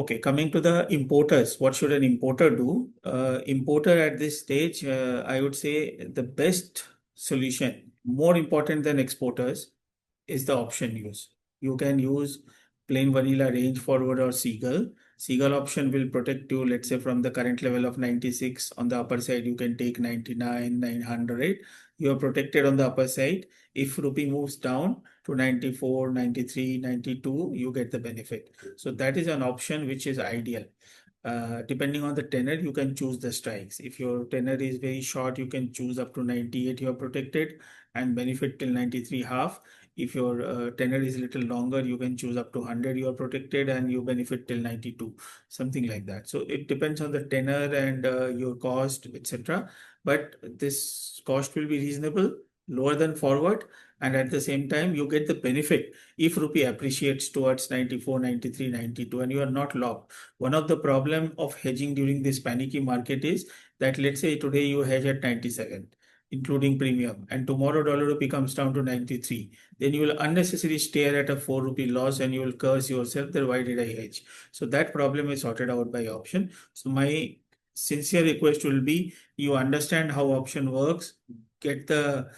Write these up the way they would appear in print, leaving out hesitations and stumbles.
Okay, coming to the importers, what should an importer do? Importer at this stage, I would say the best solution, more important than exporters, is the option use. You can use plain vanilla range forward or Seagull. Seagull option will protect you, let's say, from the current level of 96. On the upper side, you can take 99, 900. You are protected on the upper side. If rupee moves down to 94, 93, 92, you get the benefit. So that is an option which is ideal. Depending on the tenor, you can choose the strikes. If your tenor is very short, you can choose up to 98, you are protected and benefit till 93 half. If your tenor is a little longer, you can choose up to 100, you are protected and you benefit till 92, something like that. So it depends on the tenor and your cost, etc. But this cost will be reasonable, lower than forward, and at the same time, you get the benefit if rupee appreciates towards 94, 93, 92, and you are not locked. One of the problem of hedging during this panicky market is that, let's say today you hedge at 97, including premium, and tomorrow dollar rupee comes down to 93. Then you will unnecessarily stare at a 4 rupee loss and you will curse yourself that why did I hedge? So that problem is sorted out by option. So my sincere request will be you understand how option works, get the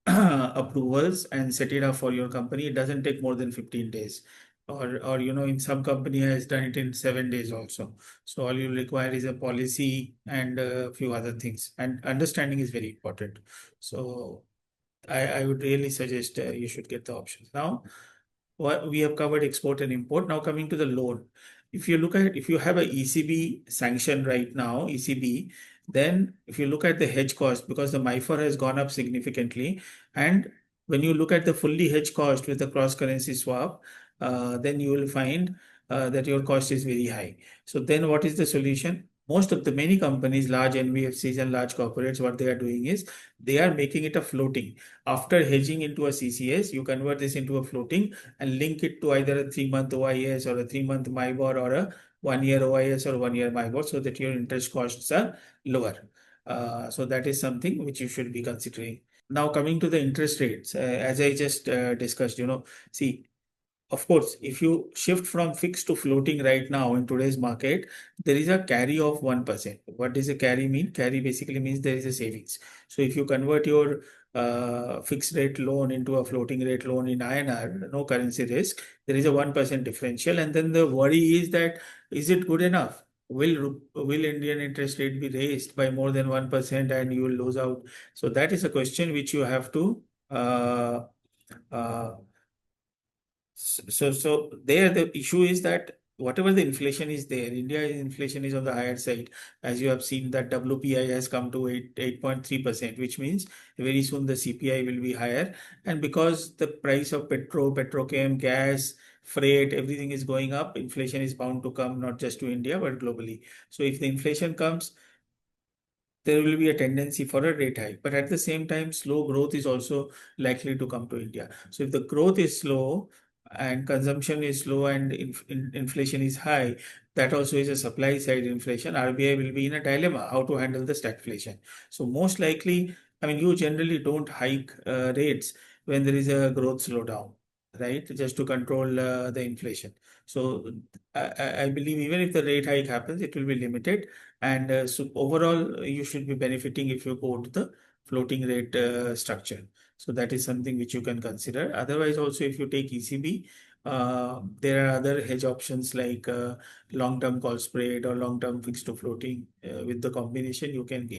approvals and set it up for your company. It doesn't take more than 15 days. Or in some company has done it in 7 days also. So all you require is a policy and a few other things. And understanding is very important. So I would really suggest you should get the options. Now, what we have covered export and import. Now coming to the loan. If you look at, if you have a ECB sanction right now, ECB, then if you look at the hedge cost, because the MIFOR has gone up significantly, and when you look at the fully hedge cost with the cross currency swap, then you will find that your cost is very high. So then what is the solution? Most of the many companies, large NBFCs and large corporates, what they are doing is they are making it a floating. After hedging into a CCS, you convert this into a floating and link it to either a 3-month OIS or a 3-month MIBOR or a 1-year OIS or 1-year MIBOR, so that your interest costs are lower. So that is something which you should be considering. Now coming to the interest rates, as I just discussed, see, of course, if you shift from fixed to floating right now in today's market, there is a carry of 1%. What does a carry mean? Carry basically means there is a savings. So if you convert your fixed rate loan into a floating rate loan in INR, no currency risk, there is a 1% differential. And then the worry is that, is it good enough? Will Indian interest rate be raised by more than 1% and you will lose out? So that is a question which you have to uh, so there the issue is that whatever the inflation is there, India's inflation is on the higher side. As you have seen that WPI has come to 8.3%, which means very soon the CPI will be higher. And because the price of petrochem, gas, freight, everything is going up, inflation is bound to come not just to India, but globally. So if the inflation comes, there will be a tendency for a rate hike. But at the same time, slow growth is also likely to come to India. So if the growth is slow and consumption is slow and inflation is high, that also is a supply side inflation. RBI will be in a dilemma how to handle the stagflation. So most likely, I mean, you generally don't hike rates when there is a growth slowdown, right? Just to control the inflation. So I believe even if the rate hike happens, it will be limited. And so overall, you should be benefiting if you go to the floating rate structure. So that is something which you can consider. Otherwise, also if you take ECB, there are other hedge options like long-term call spread or long-term fixed to floating. With the combination, you can gain.